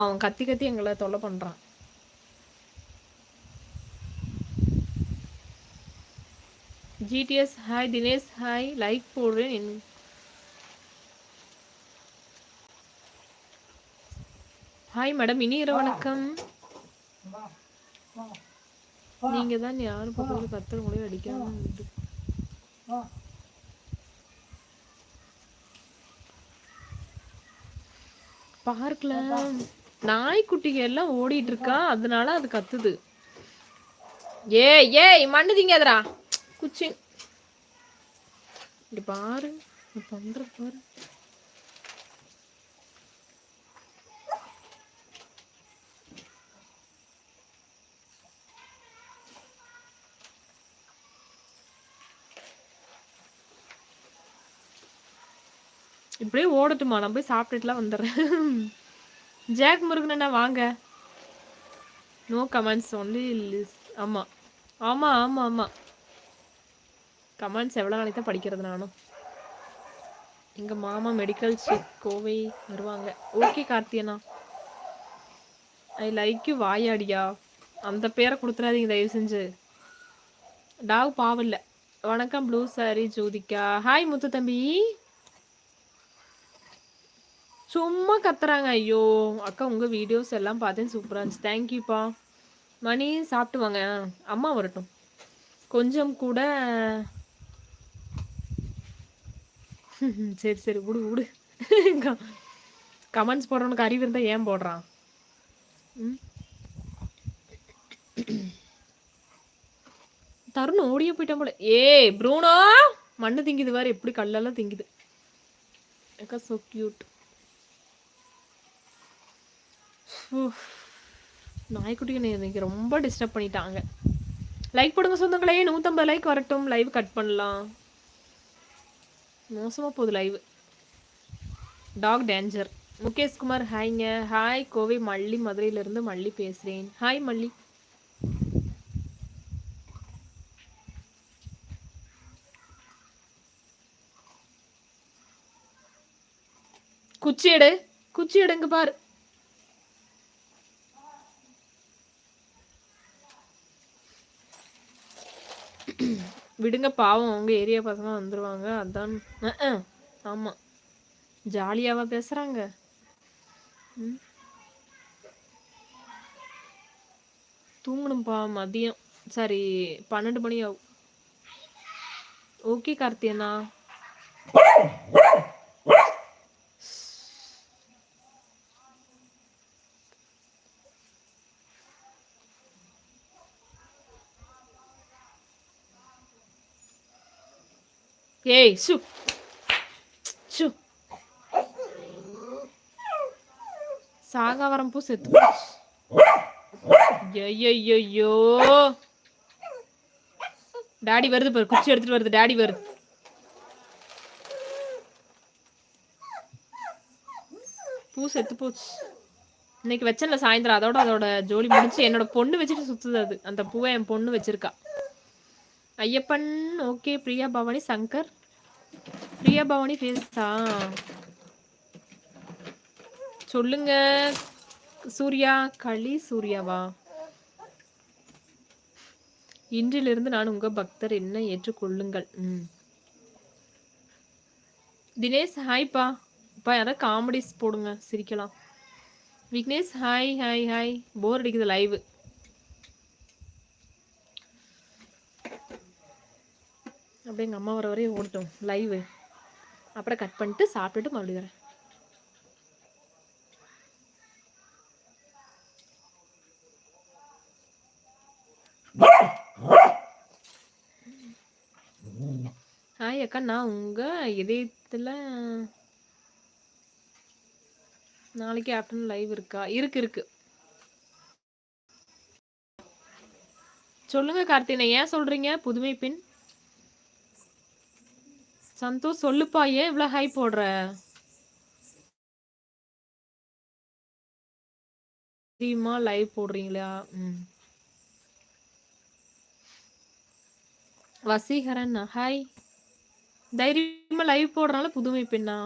அவன் கத்தி கத்தி எங்களை தொல்லை பண்றான். GDS hi, Dinesh hi, like போடுறேன். ஹாய் மேடம், இனி இரவு வணக்கம். நீங்க தான் யாரும் பக்கத்துல கத்தல் கூட அடிக்காம பார்க்கல. நாய்க்குட்டிங்க எல்லாம் ஓடிட்டு இருக்கா, அதனால அது கத்துது. ஏய் மண்ணு திங்காதடா குச்சி. இங்க பாரு பண்ற பாரு. இப்படியே ஓடட்டுமா? நான் போய் சாப்பிட்டுட்டுலாம் வந்துடுறேன். ஜாக் முருகனா வாங்க. நோ கமெண்ட்ஸ் ஒன்லி லிஸ். ஆமா ஆமா ஆமா ஆமா, கமெண்ட்ஸ் எவ்வளோ நாளைக்கு தான் படிக்கிறது நானும். எங்க மாமா மெடிக்கல் செக் கோவை வருவாங்க. ஓகே கார்த்தியனா, ஐ லைக் யூ வாயாடியா. அந்த பேரை கொடுத்துறாதீங்க தயவு செஞ்சு. டாக் பாவம் இல்லை. வணக்கம் ப்ளூ சாரி ஜோதிகா. ஹாய் முத்து தம்பி. சும்மா கத்துறாங்க. ஐயோ அக்கா, உங்க வீடியோஸ் எல்லாம் பார்த்தேன், சூப்பரா இருந்துச்சு. தேங்க்யூப்பா. மணி சாப்பிட்டு வாங்க, அம்மா வரட்டும். கொஞ்சம் கூட சரி சரி விடு விடு. கமெண்ட்ஸ் போடுறவனுக்கு அறிவு இருந்தா ஏன் போடுறான்? தருண் ஓடியே போயிட்டான் போல. ப்ரூனோ மண்ணு திங்குது வேற, எப்படி கல்லெல்லாம் திங்குது. அக்கா சோ கியூட். நாய்க்குட்டிக்கு இன்னைக்கு ரொம்ப டிஸ்டர்ப் பண்ணிட்டாங்க. லைக் போடுங்க சொந்தங்களே, 150 லைக் வரட்டும், லைவ் கட் பண்ணலாம். மோசமா போகுது live. Dog danger. Mukesh Kumar ஹாய்ங்க. ஹாய் கோவை மல்லி, மதுரையிலிருந்து மல்லி பேசுறேன். ஹாய் மல்லி. குச்சி எடு, குச்சி எடுங்க பாரு. விடுங்க பாவம், உங்க ஏரியா பசங்க வந்துருவாங்க அதான். ஆமா, ஜாலியாவா பேசுறாங்க. தூங்கணும்பா, மதியம் சரி 12 மணி ஆகும். ஓகே கார்த்தியனா. ஏய் சு சு. சாகாவரம் பூ செத்து. ஐயோ டாடி வருது பாரு, குச்சி எடுத்துட்டு வருது. டாடி வருது. பூ செத்து போச்சு. இன்னைக்கு வச்சல சாயந்தரம், அதோட ஜோலி முடிச்சு என்னோட பொண்ணு வச்சுட்டு சுத்துது அது. அந்த பூவை என் பொண்ணு வச்சிருக்கா. ஐயப்பன் ஓகே. பிரியா பவானி சங்கர். பிரியா பவானி பேசுதா சொல்லுங்க. சூர்யா களி சூர்யாவா? இன்றிலிருந்து நான் உங்க பக்தர், என்ன ஏற்றுக்கொள்ளுங்கள். தினேஷ் ஹாய்ப்பா. இப்போ யாராவது காமெடிஸ் போடுங்க, சிரிக்கலாம். Vignesh hi hi hi. Bore அடிக்குது லைவ். அப்படியே எங்கள் அம்மா வர வரையும் ஓடட்டும் லைவ், அப்புறம் கட் பண்ணிட்டு சாப்பிட்டுட்டு மறுபடியும் வரேன். ஹாய் அக்கா, நான் உங்க இதயத்துல நாளைக்கு ஆஃப்டர்நூன் லைவ் இருக்கா? இருக்கு. சொல்லுங்க கார்த்தினை, ஏன் சொல்றீங்க? புதுமை பின் சந்தோஷ் சொல்லுப்பா, ஏன் இவ்வளவு ஹை போடுற? தெரியுமா லைவ் போடுறீங்களா? வசீகரன் ஹாய். தைரியமா லைவ் போடுறனால புதுமை பெண்ணா?